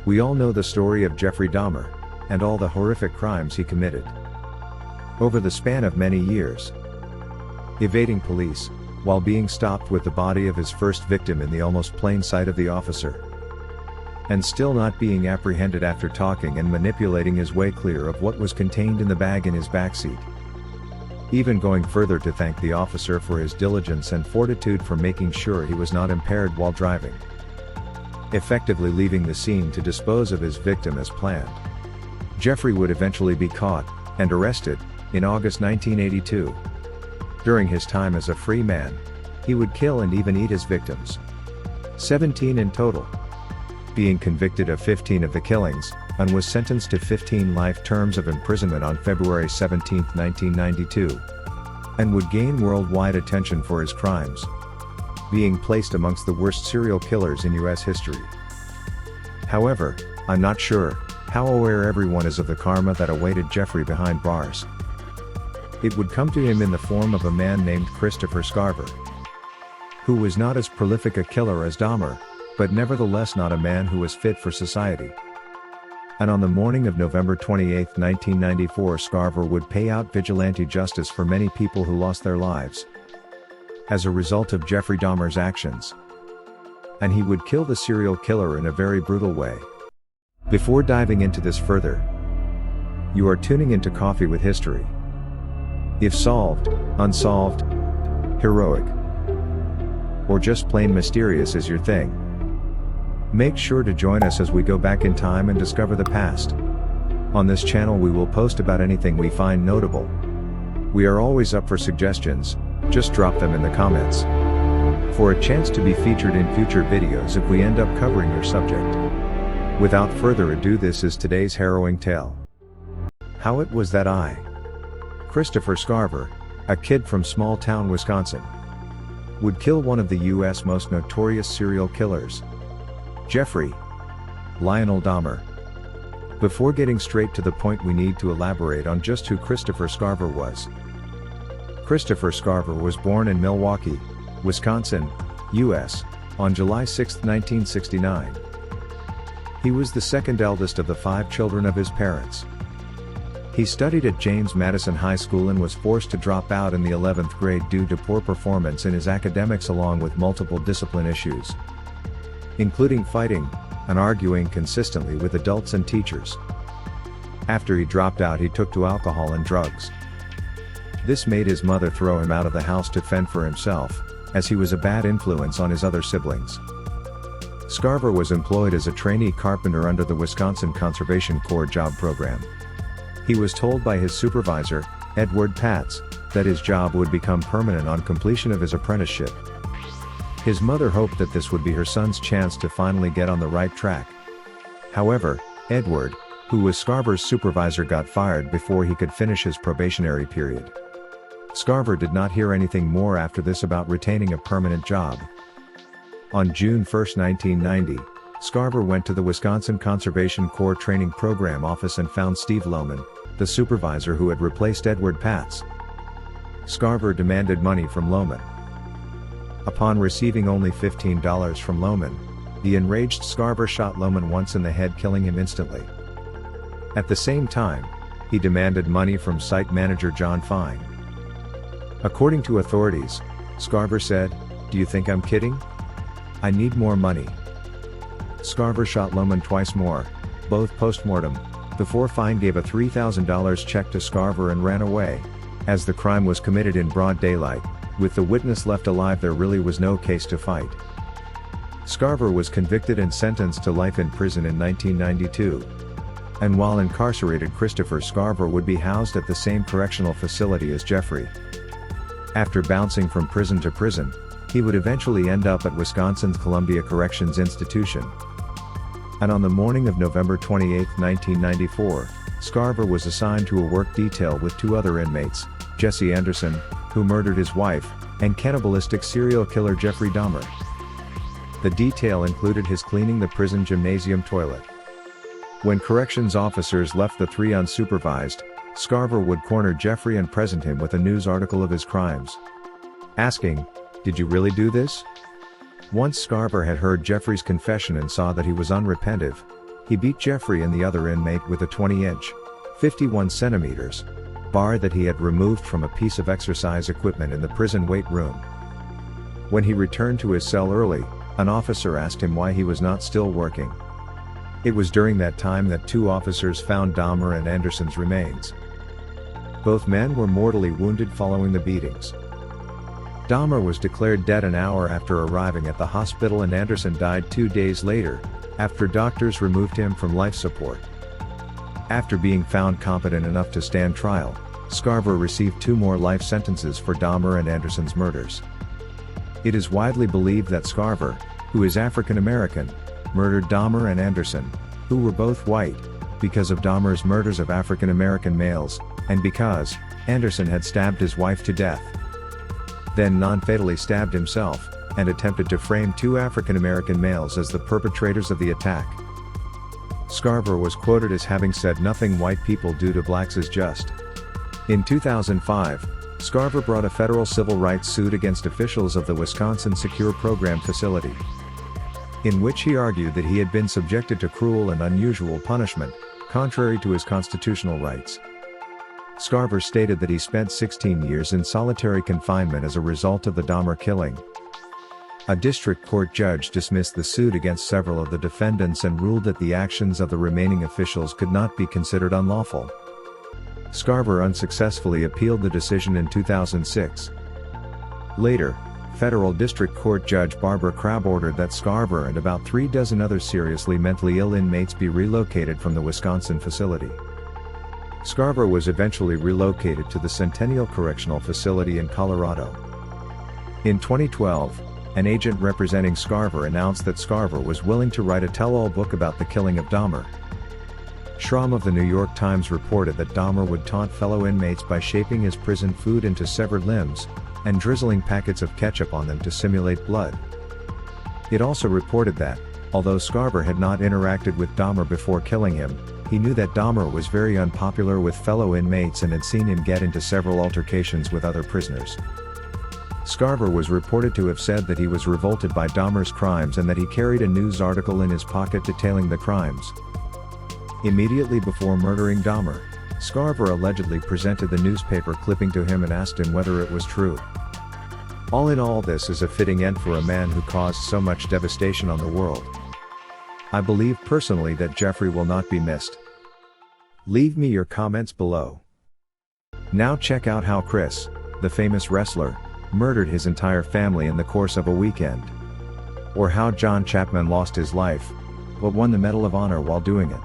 We all know the story of Jeffrey Dahmer, and all the horrific crimes he committed. Over the span of many years, evading police, while being stopped with the body of his first victim in the almost plain sight of the officer, and still not being apprehended after talking and manipulating his way clear of what was contained in the bag in his backseat. Even going further to thank the officer for his diligence and fortitude for making sure he was not impaired while driving, effectively leaving the scene to dispose of his victim as planned. Jeffrey would eventually be caught and arrested in August 1982. During his time as a free man, he would kill and even eat his victims, 17 in total, being convicted of 15 of the killings, and was sentenced to 15 life terms of imprisonment on February 17, 1992, and would gain worldwide attention for his crimes, being placed amongst the worst serial killers in US history. However, I'm not sure how aware everyone is of the karma that awaited Jeffrey behind bars. It would come to him in the form of a man named Christopher Scarver, who was not as prolific a killer as Dahmer, but nevertheless not a man who was fit for society. And on the morning of November 28, 1994, Scarver would pay out vigilante justice for many people who lost their lives as a result of Jeffrey Dahmer's actions. And he would kill the serial killer in a very brutal way. Before diving into this further, you are tuning into Coffee with History. If solved, unsolved, heroic, or just plain mysterious is your thing, make sure to join us as we go back in time and discover the past. On this channel we will post about anything we find notable. We are always up for suggestions, just drop them in the comments, for a chance to be featured in future videos if we end up covering your subject. Without further ado, this is today's harrowing tale. How it was that Christopher Scarver, a kid from small town Wisconsin, would kill one of the US most notorious serial killers, Jeffrey Lionel Dahmer. Before getting straight to the point, we need to elaborate on just who Christopher Scarver was. Christopher Scarver was born in Milwaukee, Wisconsin, US, on July 6, 1969. He was the second eldest of the 5 children of his parents. He studied at James Madison High School and was forced to drop out in the 11th grade due to poor performance in his academics along with multiple discipline issues, including fighting and arguing consistently with adults and teachers. After he dropped out, he took to alcohol and drugs. This made his mother throw him out of the house to fend for himself, as he was a bad influence on his other siblings. Scarver was employed as a trainee carpenter under the Wisconsin Conservation Corps job program. He was told by his supervisor, Edward Patz, that his job would become permanent on completion of his apprenticeship. His mother hoped that this would be her son's chance to finally get on the right track. However, Edward, who was Scarver's supervisor, got fired before he could finish his probationary period. Scarver did not hear anything more after this about retaining a permanent job. On June 1, 1990, Scarver went to the Wisconsin Conservation Corps Training Program office and found Steve Lohman, the supervisor who had replaced Edward Patz. Scarver demanded money from Lohman. Upon receiving only $15 from Lohman, the enraged Scarver shot Lohman once in the head, killing him instantly. At the same time, he demanded money from site manager John Fine. According to authorities, Scarver said, "Do you think I'm kidding? I need more money." Scarver shot Lohman twice more, both post-mortem, before Fine gave a $3,000 check to Scarver and ran away. As the crime was committed in broad daylight, with the witness left alive, there really was no case to fight. Scarver was convicted and sentenced to life in prison in 1992. And while incarcerated, Christopher Scarver would be housed at the same correctional facility as Jeffrey. After bouncing from prison to prison, he would eventually end up at Wisconsin's Columbia Corrections Institution. And on the morning of November 28, 1994, Scarver was assigned to a work detail with 2 other inmates, Jesse Anderson, who murdered his wife, and cannibalistic serial killer Jeffrey Dahmer. The detail included his cleaning the prison gymnasium toilet. When corrections officers left the 3 unsupervised, Scarver would corner Jeffrey and present him with a news article of his crimes, asking, "Did you really do this?" Once Scarver had heard Jeffrey's confession and saw that he was unrepentive, He beat Jeffrey and the other inmate with a 20-inch, 51 centimeters, bar that he had removed from a piece of exercise equipment in the prison weight room. When he returned to his cell early, an officer asked him why he was not still working. It was during that time that 2 officers found Dahmer and Anderson's remains. Both men were mortally wounded following the beatings. Dahmer was declared dead an hour after arriving at the hospital, and Anderson died 2 days later, after doctors removed him from life support. After being found competent enough to stand trial, Scarver received 2 more life sentences for Dahmer and Anderson's murders. It is widely believed that Scarver, who is African American, murdered Dahmer and Anderson, who were both white, because of Dahmer's murders of African American males, and because Anderson had stabbed his wife to death. Then non-fatally stabbed himself, and attempted to frame 2 African American males as the perpetrators of the attack. Scarver was quoted as having said, "Nothing white people do to blacks is just." In 2005, Scarver brought a federal civil rights suit against officials of the Wisconsin Secure Program facility, in which he argued that he had been subjected to cruel and unusual punishment, contrary to his constitutional rights. Scarver stated that he spent 16 years in solitary confinement as a result of the Dahmer killing. A district court judge dismissed the suit against several of the defendants and ruled that the actions of the remaining officials could not be considered unlawful. Scarver unsuccessfully appealed the decision in 2006. Later, Federal District Court Judge Barbara Crabb ordered that Scarver and about 3 dozen other seriously mentally ill inmates be relocated from the Wisconsin facility. Scarver was eventually relocated to the Centennial Correctional Facility in Colorado. In 2012, an agent representing Scarver announced that Scarver was willing to write a tell-all book about the killing of Dahmer. Schramm of the New York Times reported that Dahmer would taunt fellow inmates by shaping his prison food into severed limbs, and drizzling packets of ketchup on them to simulate blood. It also reported that, although Scarver had not interacted with Dahmer before killing him, he knew that Dahmer was very unpopular with fellow inmates and had seen him get into several altercations with other prisoners. Scarver was reported to have said that he was revolted by Dahmer's crimes and that he carried a news article in his pocket detailing the crimes. Immediately before murdering Dahmer, Scarver allegedly presented the newspaper clipping to him and asked him whether it was true. All in all, this is a fitting end for a man who caused so much devastation on the world. I believe personally that Jeffrey will not be missed. Leave me your comments below. Now check out how Chris, the famous wrestler, murdered his entire family in the course of a weekend. Or how John Chapman lost his life, but won the Medal of Honor while doing it.